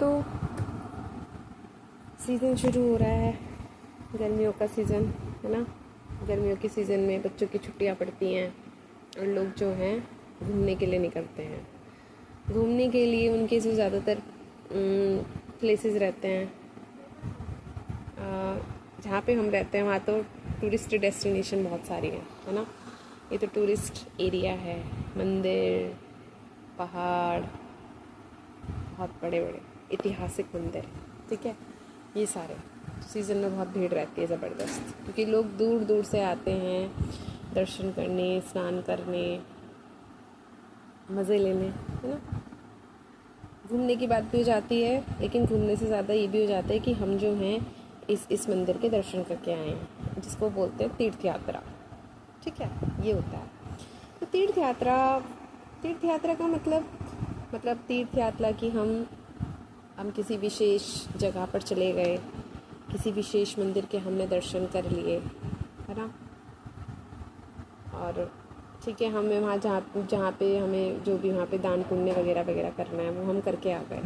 तो सीज़न शुरू हो रहा है, गर्मियों का सीज़न है ना। गर्मियों के सीज़न में बच्चों की छुट्टियां पड़ती हैं और लोग जो हैं घूमने के लिए निकलते हैं। घूमने के लिए उनके जो ज़्यादातर प्लेसेस रहते हैं, जहाँ पे हम रहते हैं वहाँ तो टूरिस्ट डेस्टिनेशन बहुत सारी है ना। ये तो टूरिस्ट एरिया है, मंदिर, पहाड़, बहुत बड़े बड़े ऐतिहासिक मंदिर, ठीक है। ये सारे सीज़न में बहुत भीड़ रहती है ज़बरदस्त, क्योंकि लोग दूर दूर से आते हैं दर्शन करने, स्नान करने, मज़े लेने, है ना। घूमने की बात भी हो जाती है, लेकिन घूमने से ज़्यादा ये भी हो जाता है कि हम जो हैं इस मंदिर के दर्शन करके आए हैं, जिसको बोलते हैं तीर्थ यात्रा, ठीक है। ये होता है। तो तीर्थ यात्रा का मतलब तीर्थ यात्रा की हम किसी विशेष जगह पर चले गए, किसी विशेष मंदिर के हमने दर्शन कर लिए, है ना। और ठीक है, हमें वहाँ जहाँ पे हमें जो भी वहाँ पे दान पुण्य वगैरह वगैरह करना है वो हम करके आ गए,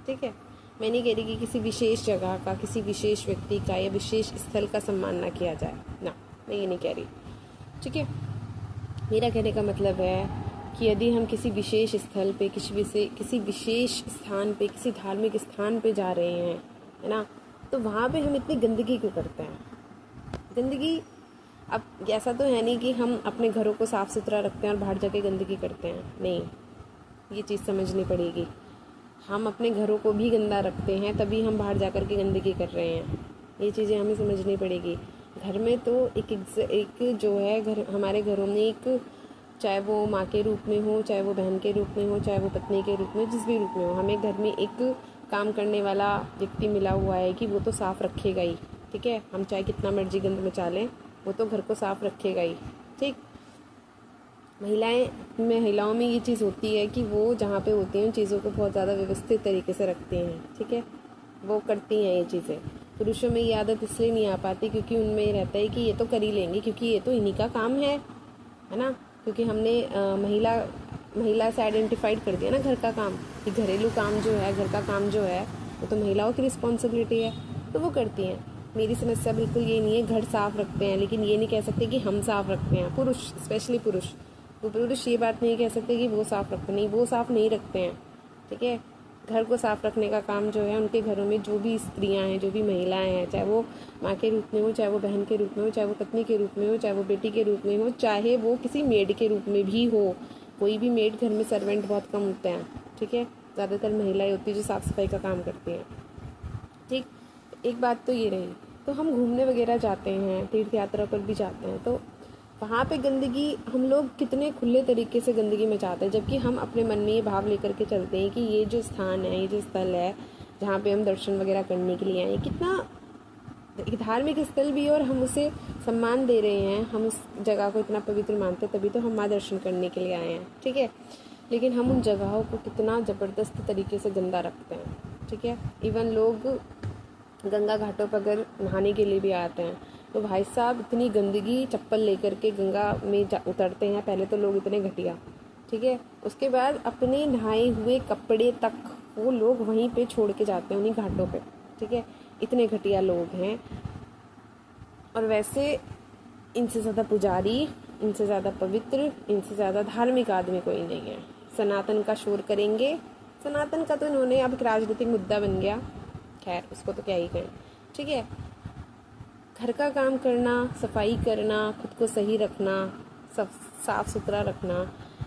ठीक है। मैं नहीं कह रही कि किसी विशेष जगह का, किसी विशेष व्यक्ति का या विशेष स्थल का सम्मान ना किया जाए ना, मैं ये नहीं कह रही, ठीक है। मेरा कहने का मतलब है कि यदि हम किसी विशेष स्थल पे, किसी विशेष स्थान पे, किसी धार्मिक स्थान पे जा रहे हैं, है ना, तो वहाँ पे हम इतनी गंदगी क्यों करते हैं। गंदगी, अब ऐसा तो है नहीं कि हम अपने घरों को साफ़ सुथरा रखते हैं और बाहर जाके गंदगी करते हैं, नहीं, ये चीज़ समझनी पड़ेगी। हम अपने घरों को भी गंदा रखते हैं, तभी हम बाहर जा कर के गंदगी कर रहे हैं, ये चीज़ें हमें समझनी पड़ेगी। घर में तो एक जो है घर, हमारे घरों में एक, चाहे वो माँ के रूप में हो, चाहे वो बहन के रूप में हो, चाहे वो पत्नी के रूप में, जिस भी रूप में हो, हमें घर में एक काम करने वाला व्यक्ति मिला हुआ है कि वो तो साफ़ रखेगा ही, ठीक है। हम चाहे कितना मर्जी गंद मचा लें, वो तो घर को साफ़ रखेगा ही, ठीक। महिलाओं में ये चीज़ होती है कि वो जहाँ पे होती हैं उन चीज़ों को बहुत ज़्यादा व्यवस्थित तरीके से रखती हैं, ठीक है, वो करती हैं ये चीज़ें। पुरुषों में ये आदत इसलिए नहीं आ पाती क्योंकि उनमें ये रहता है कि ये तो कर ही लेंगे, क्योंकि ये तो इन्हीं का काम है ना। क्योंकि हमने महिला से आइडेंटिफाइड कर दिया ना घर का काम, कि घरेलू काम जो है, घर का काम जो है, वो तो महिलाओं की रिस्पॉन्सिबिलिटी है, तो वो करती हैं। मेरी समस्या बिल्कुल ये नहीं है, घर साफ़ रखते हैं, लेकिन ये नहीं कह सकते कि हम साफ़ रखते हैं। पुरुष, स्पेशली पुरुष ये बात नहीं कह सकते कि वो साफ़ रखते नहीं, वो साफ़ नहीं रखते हैं, ठीक है। घर को साफ़ रखने का काम जो है उनके घरों में जो भी स्त्रियां हैं, जो भी महिलाएं हैं, चाहे वो माँ के रूप में हो, चाहे वो बहन के रूप में हो, चाहे वो पत्नी के रूप में हो, चाहे वो बेटी के रूप में हो, चाहे वो किसी मेड के रूप में भी हो। कोई भी मेड घर में सर्वेंट बहुत कम होते हैं, ठीक है, ज़्यादातर महिलाएं होती है जो साफ़ सफाई का काम करती हैं, ठीक। एक बात तो ये रही। तो हम घूमने वगैरह जाते हैं, तीर्थ यात्रा पर भी जाते हैं, तो वहाँ पे गंदगी, हम लोग कितने खुले तरीके से गंदगी मचाते हैं, जबकि हम अपने मन में ये भाव लेकर के चलते हैं कि ये जो स्थान है, ये जो स्थल है जहाँ पे हम दर्शन वगैरह करने के लिए आए, कितना एक धार्मिक स्थल भी है और हम उसे सम्मान दे रहे हैं, हम उस जगह को इतना पवित्र मानते हैं, तभी तो हम वहाँ दर्शन करने के लिए आए हैं, ठीक है। लेकिन हम उन जगहों को कितना ज़बरदस्त तरीके से गंदा रखते हैं, ठीक है। इवन लोग गंगा घाटों पर अगर नहाने के लिए भी आते हैं तो भाई साहब इतनी गंदगी, चप्पल लेकर के गंगा में उतरते हैं। पहले तो लोग इतने घटिया, ठीक है, उसके बाद अपने नहाए हुए कपड़े तक वो लोग वहीं पे छोड़ के जाते हैं, उन्हीं घाटों पे, ठीक है। इतने घटिया लोग हैं। और वैसे इनसे ज़्यादा पुजारी, इनसे ज़्यादा पवित्र, इनसे ज़्यादा धार्मिक आदमी कोई नहीं है। सनातन का शोर करेंगे, सनातन का तो इन्होंने अब एक राजनीतिक मुद्दा बन गया, खैर उसको तो क्या ही कहें, ठीक है। घर का काम करना, सफाई करना, खुद को सही रखना, साफ सुथरा रखना,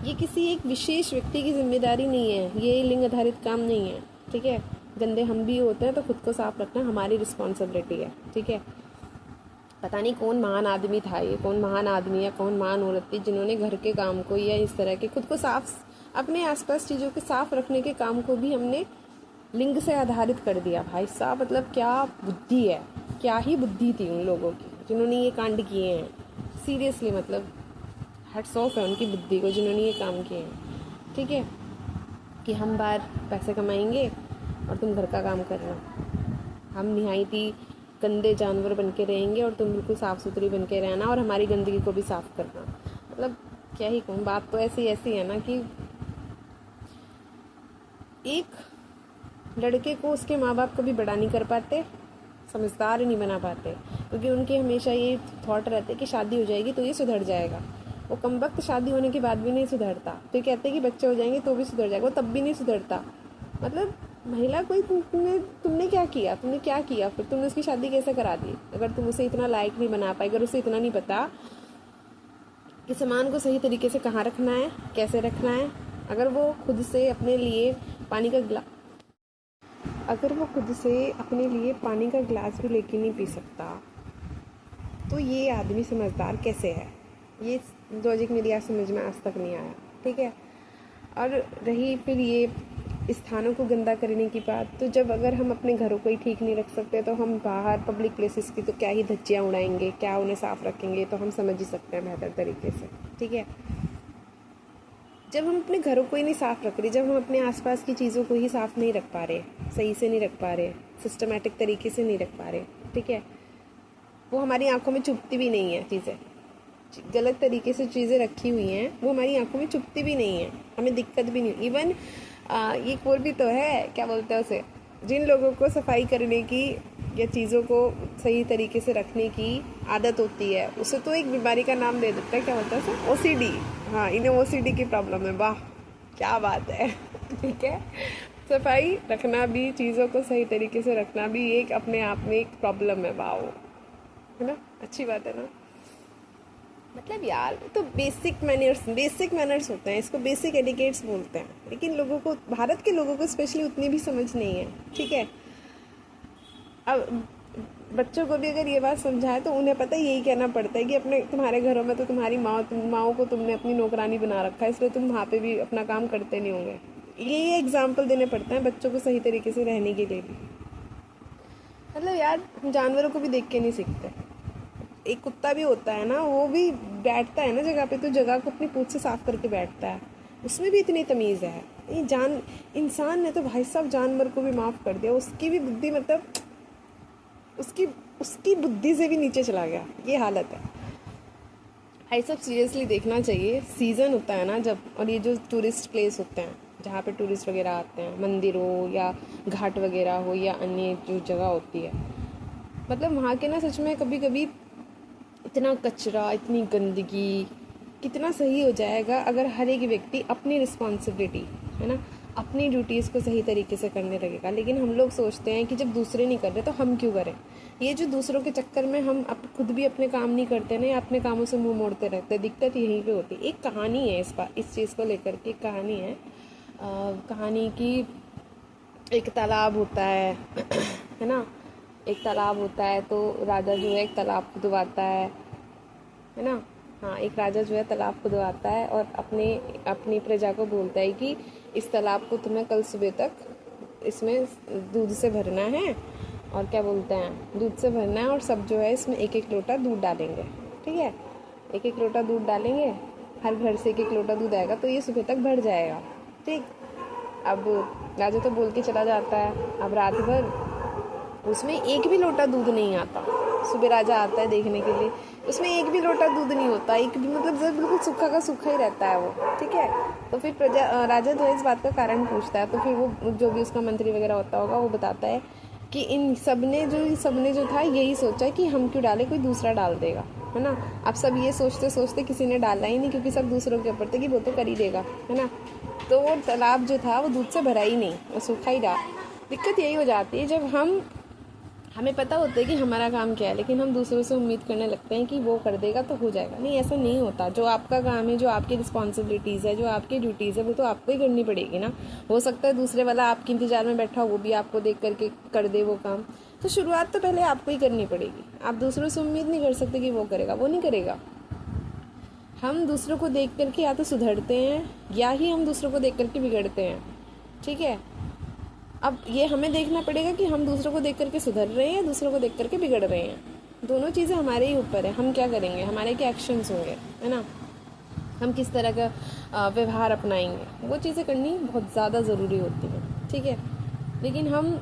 ये किसी एक विशेष व्यक्ति की जिम्मेदारी नहीं है, ये लिंग आधारित काम नहीं है, ठीक है। गंदे हम भी होते हैं तो खुद को साफ रखना हमारी रिस्पॉन्सिबिलिटी है, ठीक है। पता नहीं कौन महान आदमी था, ये कौन महान आदमी या कौन महान औरत थी जिन्होंने घर के काम को या इस तरह के खुद को साफ, अपने आसपास चीज़ों के साफ रखने के काम को भी हमने लिंग से आधारित कर दिया। भाई साहब, मतलब क्या बुद्धि है, क्या ही बुद्धि थी उन लोगों की जिन्होंने ये कांड किए हैं। सीरियसली, मतलब हैट्स ऑफ है उनकी बुद्धि को जिन्होंने ये काम किए हैं, ठीक है। कि हम बाहर पैसे कमाएंगे और तुम घर का काम करना, हम निहायती गंदे जानवर बन के रहेंगे और तुम बिल्कुल साफ़ सुथरी बन के रहना और हमारी गंदगी को भी साफ़ करना। मतलब क्या ही कहूँ, बात तो ऐसी है ना कि एक लड़के को उसके माँ बाप कभी बड़ा नहीं कर पाते, समझदार नहीं बना पाते, क्योंकि उनके हमेशा ये थॉट रहते कि शादी हो जाएगी तो ये सुधर जाएगा। वो कम वक्त शादी होने के बाद भी नहीं सुधरता, फिर कहते हैं कि बच्चे हो जाएंगे तो भी सुधर जाएगा, वो तब भी नहीं सुधरता। मतलब महिला कोई तुमने क्या किया, तुमने क्या किया, फिर तुमने उसकी शादी कैसे करा दी? अगर तुम उसे इतना लायक नहीं बना पाए, अगर उसे इतना नहीं पता कि सामान को सही तरीके से कहाँ रखना है, कैसे रखना है, अगर वो खुद से अपने लिए पानी का गिलास भी लेके नहीं पी सकता, तो ये आदमी समझदार कैसे है? ये लॉजिक मेरी आज समझ में आज तक नहीं आया, ठीक है। और रही फिर ये स्थानों को गंदा करने की बात, तो जब अगर हम अपने घरों को ही ठीक नहीं रख सकते तो हम बाहर पब्लिक प्लेसेस की तो क्या ही धज्जियाँ उड़ाएंगे, क्या उन्हें साफ़ रखेंगे? तो हम समझ ही सकते हैं बेहतर तरीके से, ठीक है। जब हम अपने घरों को ही नहीं साफ़ रख रहे, जब हम अपने आसपास की चीज़ों को ही साफ़ नहीं रख पा रहे, सही से नहीं रख पा रहे, सिस्टमेटिक तरीके से नहीं रख पा रहे, ठीक है, वो हमारी आंखों में चुभती भी नहीं है चीज़ें, गलत तरीके से चीज़ें रखी हुई हैं, वो हमारी आंखों में चुभती भी नहीं है, हमें दिक्कत भी नहीं। इवन ये कोर भी तो है, क्या बोलते हैं उसे, जिन लोगों को सफाई करने की या चीज़ों को सही तरीके से रखने की आदत होती है, उसे तो एक बीमारी का नाम दे देता है, क्या बोलता है उसे, OCD। हाँ, इन्हें OCD की प्रॉब्लम है, वाह क्या बात है, ठीक है। सफाई रखना भी, चीज़ों को सही तरीके से रखना भी एक अपने आप में एक प्रॉब्लम है, वाह, है ना, अच्छी बात है ना। मतलब यार तो बेसिक मैनर्स होते हैं, इसको बेसिक एटिकेट्स बोलते हैं, लेकिन लोगों को, भारत के लोगों को स्पेशली उतनी भी समझ नहीं है, ठीक है। अब बच्चों को भी अगर ये बात समझाए तो उन्हें पता है, यही कहना पड़ता है कि तुम्हारे घरों में तो तुम्हारी माओ को तुमने अपनी नौकरानी बना रखा है, इसलिए तुम वहाँ पे भी अपना काम करते नहीं होंगे। ये एग्जाम्पल देने पड़ते हैं बच्चों को सही तरीके से रहने के लिए भी। मतलब यार हम जानवरों को भी देख के नहीं सीखते। एक कुत्ता भी होता है ना, वो भी बैठता है ना जगह पे, तो जगह को अपनी पूंछ से साफ करके बैठता है, उसमें भी इतनी तमीज़ है। ये इंसान ने तो भाई साहब जानवर को भी माफ़ कर दिया, उसकी भी बुद्धि, मतलब उसकी बुद्धि से भी नीचे चला गया, ये हालत है भाई। सब सीरियसली देखना चाहिए। सीज़न होता है ना जब, और ये जो टूरिस्ट प्लेस होते हैं जहाँ पे टूरिस्ट वगैरह आते हैं, मंदिर हो या घाट वगैरह हो या अन्य जो जगह होती है, मतलब वहाँ के ना सच में कभी कभी इतना कचरा, इतनी गंदगी, कितना सही हो जाएगा अगर हर एक व्यक्ति अपनी रिस्पॉन्सिबिलिटी, है ना, अपनी ड्यूटीज़ को सही तरीके से करने लगेगा। लेकिन हम लोग सोचते हैं कि जब दूसरे नहीं कर रहे तो हम क्यों करें। ये जो दूसरों के चक्कर में हम खुद भी अपने काम नहीं करते ना, या अपने कामों से मुंह मोड़ते रहते हैं, दिक्कत यहीं पे होती है। एक कहानी है इस चीज़ को लेकर के, कहानी है कहानी की, एक तालाब होता है ना, एक तालाब होता है, तो राजा जो है एक तालाब खुदवाता है ना, हाँ, एक राजा जो है तालाब खुदवाता है और अपनी प्रजा को बोलता है कि इस तालाब को तुम्हें कल सुबह तक इसमें दूध से भरना है, और क्या बोलते हैं, दूध से भरना है, और सब जो है इसमें एक एक लोटा दूध डालेंगे, ठीक है, एक एक लोटा दूध डालेंगे, हर घर से एक एक लोटा दूध आएगा, तो ये सुबह तक भर जाएगा, ठीक। अब राजा तो बोल के चला जाता है। अब रात भर उसमें एक भी लोटा दूध नहीं आता। सुबह राजा आता है देखने के लिए, उसमें एक भी लोटा दूध नहीं होता, एक भी, मतलब जब बिल्कुल सूखा का सूखा ही रहता है वो, ठीक है। तो फिर राजा जो है इस बात का कारण पूछता है, तो फिर वो जो भी उसका मंत्री वगैरह होता होगा वो बताता है कि इन सबने जो था यही सोचा कि हम क्यों डालें, कोई दूसरा डाल देगा, है ना। अब सब ये सोचते सोचते किसी ने डाला ही नहीं, क्योंकि सब दूसरों के ऊपर थे कि वो तो कर ही देगा, है ना। तो वो तालाब जो था वो दूध से भरा ही नहीं, वो सूखा ही रहा। दिक्कत यही हो जाती है जब हमें पता होता है कि हमारा काम क्या है, लेकिन हम दूसरों से उम्मीद करने लगते हैं कि वो कर देगा तो हो जाएगा। नहीं, ऐसा नहीं होता। जो आपका काम है, जो आपकी रिस्पॉन्सिबिलिटीज़ है, जो आपकी ड्यूटीज़ है, वो तो आपको ही करनी पड़ेगी ना। हो सकता है दूसरे वाला आपके इंतजार में बैठा हो, वो भी आपको देख करके कर दे वो काम, तो शुरुआत तो पहले आपको ही करनी पड़ेगी। आप दूसरों से उम्मीद नहीं कर सकते कि वो करेगा, वो नहीं करेगा। हम दूसरों को देख करके या तो सुधरते हैं, या ही हम दूसरों को देख करके बिगड़ते हैं, ठीक है। अब ये हमें देखना पड़ेगा कि हम दूसरों को देख करके सुधर रहे हैं, दूसरों को देख करके बिगड़ रहे हैं। दोनों चीज़ें हमारे ही ऊपर है, हम क्या करेंगे, हमारे क्या एक्शंस होंगे, है ना, हम किस तरह का व्यवहार अपनाएंगे, वो चीज़ें करनी बहुत ज़्यादा ज़रूरी होती हैं, ठीक है। लेकिन हम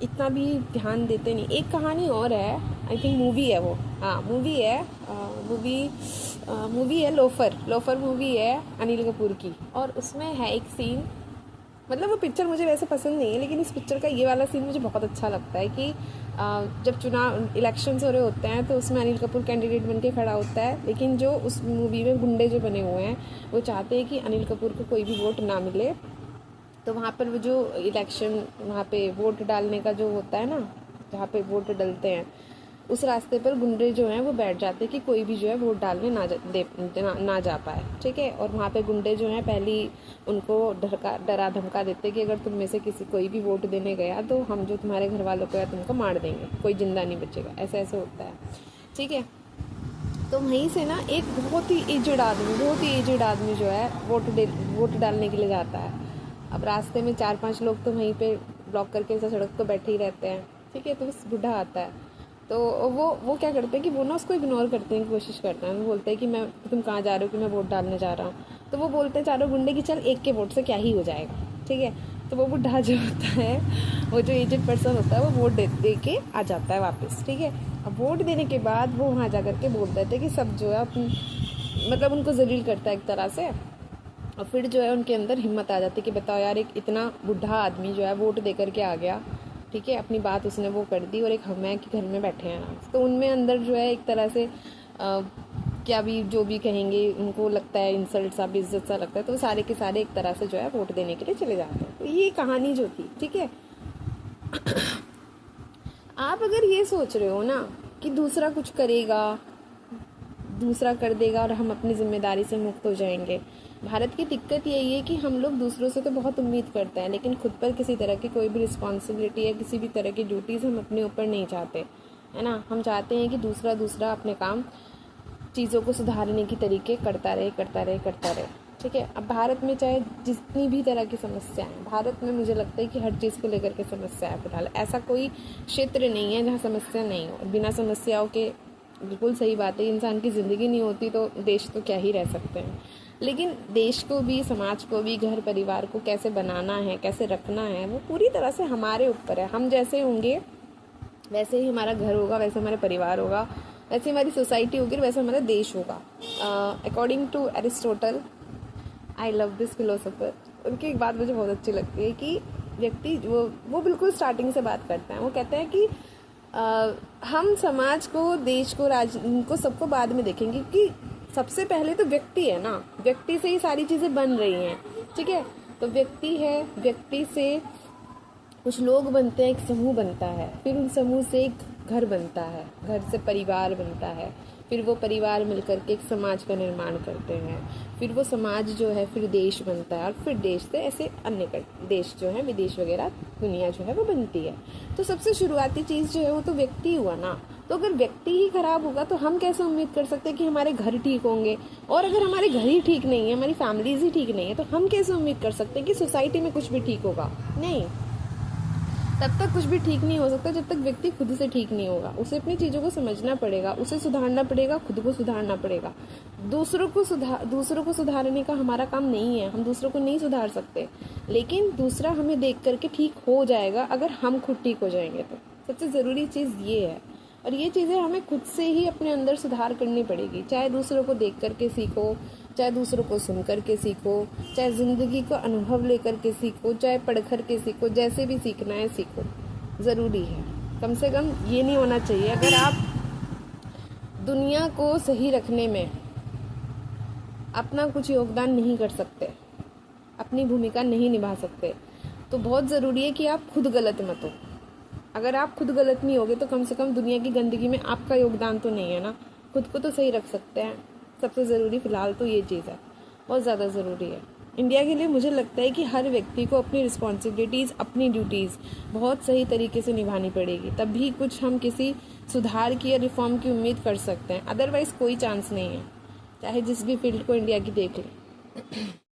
इतना भी ध्यान देते नहीं। एक कहानी और है, आई थिंक मूवी है वो, हाँ मूवी है लोफर मूवी है अनिल कपूर की, और उसमें है एक सीन मतलब वो पिक्चर मुझे वैसे पसंद नहीं है, लेकिन इस पिक्चर का ये वाला सीन मुझे बहुत अच्छा लगता है कि जब चुनाव इलेक्शंस हो रहे होते हैं तो उसमें अनिल कपूर कैंडिडेट बन के खड़ा होता है, लेकिन जो उस मूवी में गुंडे जो बने हुए हैं वो चाहते हैं कि अनिल कपूर को कोई भी वोट ना मिले। तो वहाँ पर वो जो इलेक्शन वहाँ पे वोट डालने का जो होता है ना, जहाँ पे वोट डलते हैं, उस रास्ते पर गुंडे जो हैं वो बैठ जाते हैं कि कोई भी जो है वोट डालने ना जा पाए, ठीक है। और वहाँ पे गुंडे जो हैं पहली उनको डरा धमका देते हैं कि अगर तुम में से किसी कोई भी वोट देने गया तो हम जो तुम्हारे घर वालों को है तुमको मार देंगे, कोई जिंदा नहीं बचेगा, ऐसा ऐसे होता है, ठीक है। तो वहीं से ना एक बहुत ही एजड आदमी जो है वोट डालने के लिए जाता है। अब रास्ते में 4-5 लोग तो वहीं पे ब्लॉक करके सड़क तो बैठे ही रहते हैं, ठीक है। तो उस बूढ़ा आता है, तो वो क्या करते हैं कि वो ना उसको इग्नोर करने की कोशिश करते हैं। वो बोलते हैं कि तुम कहाँ जा रहे हो, कि मैं वोट डालने जा रहा हूँ। तो वो बोलते हैं चारों गुंडे कि चल एक के वोट से क्या ही हो जाएगा, ठीक है। तो वो बूढ़ा जो होता है, वो जो एजेड पर्सन होता है, वो वोट दे के आ जाता है वापस, ठीक है। अब वोट देने के बाद वो वहाँ जा करके बोल देते हैं कि सब जो है मतलब उनको जलील करता है एक तरह से। और फिर जो है उनके अंदर हिम्मत आ जाती है कि बताओ यार, एक इतना बूढ़ा आदमी जो है वोट दे करके आ गया, ठीक है, अपनी बात उसने वो कर दी, और एक हम हैं कि घर में बैठे हैं आराम से। तो उनमें अंदर जो है एक तरह से क्या भी जो भी कहेंगे उनको लगता है इंसल्ट सा, बेइज्जत सा लगता है। तो सारे के सारे एक तरह से जो है वोट देने के लिए चले जाते हैं। तो ये कहानी जो थी, ठीक है। आप अगर ये सोच रहे हो ना कि दूसरा कुछ करेगा, दूसरा कर देगा और हम अपनी जिम्मेदारी से मुक्त हो जाएंगे। भारत की दिक्कत यही है कि हम लोग दूसरों से तो बहुत उम्मीद करते हैं, लेकिन खुद पर किसी तरह की कोई भी रिस्पॉन्सिबिलिटी या किसी भी तरह की ड्यूटीज़ हम अपने ऊपर नहीं चाहते, है ना। हम चाहते हैं कि दूसरा अपने काम, चीज़ों को सुधारने की तरीके करता रहे, ठीक है। अब भारत में चाहे जितनी भी तरह की समस्या है, भारत में मुझे लगता है कि हर चीज़ को लेकर के समस्या है। फिलहाल ऐसा कोई क्षेत्र नहीं है जहाँ समस्या नहीं हो। बिना समस्याओं के, बिल्कुल सही बात है, इंसान की ज़िंदगी नहीं होती तो देश तो क्या ही रह सकते हैं। लेकिन देश को भी, समाज को भी, घर परिवार को कैसे बनाना है, कैसे रखना है, वो पूरी तरह से हमारे ऊपर है। हम जैसे होंगे वैसे ही हमारा घर होगा, वैसे हमारा परिवार होगा, वैसे हमारी सोसाइटी होगी, वैसे हमारा देश होगा। According to Aristotle, I love this philosopher, उनकी एक बात मुझे बहुत अच्छी लगती है कि व्यक्ति वो बिल्कुल स्टार्टिंग से बात करते हैं। वो कहते हैं कि हम समाज को, देश को, राज्य को, सबको बाद में देखेंगे, कि सबसे पहले तो व्यक्ति है ना, व्यक्ति से ही सारी चीज़ें बन रही हैं, ठीक है। तो व्यक्ति है, व्यक्ति से कुछ लोग बनते हैं, एक समूह बनता है, फिर उन समूह से एक घर बनता है, घर से परिवार बनता है, फिर वो परिवार मिलकर के एक समाज का निर्माण करते हैं, फिर वो समाज जो है फिर देश बनता है, और फिर देश से ऐसे अन्य देश जो है, विदेश वगैरह, दुनिया जो है वो बनती है। तो सबसे शुरुआती चीज़ जो है वो तो व्यक्ति हुआ ना। तो अगर व्यक्ति ही खराब होगा तो हम कैसे उम्मीद कर सकते हैं कि हमारे घर ठीक होंगे। और अगर हमारे घर ही ठीक नहीं है, हमारी फैमिलीज ही ठीक नहीं है, तो हम कैसे उम्मीद कर सकते हैं कि सोसाइटी में कुछ भी ठीक होगा। नहीं, तब तक कुछ भी ठीक नहीं हो सकता जब तक व्यक्ति खुद से ठीक नहीं होगा। उसे अपनी चीज़ों को समझना पड़ेगा, उसे सुधारना पड़ेगा, खुद को सुधारना पड़ेगा। दूसरों को सुधारने का हमारा काम नहीं है, हम दूसरों को नहीं सुधार सकते, लेकिन दूसरा हमें देख करके ठीक हो जाएगा अगर हम खुद ठीक हो जाएंगे। तो सबसे ज़रूरी चीज़ ये है, और ये चीज़ें हमें खुद से ही अपने अंदर सुधार करनी पड़ेगी। चाहे दूसरों को देख करके सीखो, चाहे दूसरों को सुन कर के सीखो, चाहे ज़िंदगी का अनुभव लेकर के सीखो, चाहे पढ़ कर के सीखो, जैसे भी सीखना है सीखो, ज़रूरी है। कम से कम ये नहीं होना चाहिए, अगर आप दुनिया को सही रखने में अपना कुछ योगदान नहीं कर सकते, अपनी भूमिका नहीं निभा सकते, तो बहुत ज़रूरी है कि आप खुद गलत मत हो। अगर आप खुद गलत नहीं होगे तो कम से कम दुनिया की गंदगी में आपका योगदान तो नहीं है ना। खुद को तो सही रख सकते हैं, सबसे ज़रूरी फ़िलहाल तो ये चीज़ है, बहुत ज़्यादा ज़रूरी है। इंडिया के लिए मुझे लगता है कि हर व्यक्ति को अपनी रिस्पॉन्सिबिलिटीज़, अपनी ड्यूटीज़ बहुत सही तरीके से निभानी पड़ेगी, तभी कुछ हम किसी सुधार की या रिफॉर्म की उम्मीद कर सकते हैं। अदरवाइज़ कोई चांस नहीं है, चाहे जिस भी फील्ड को इंडिया की देख लें।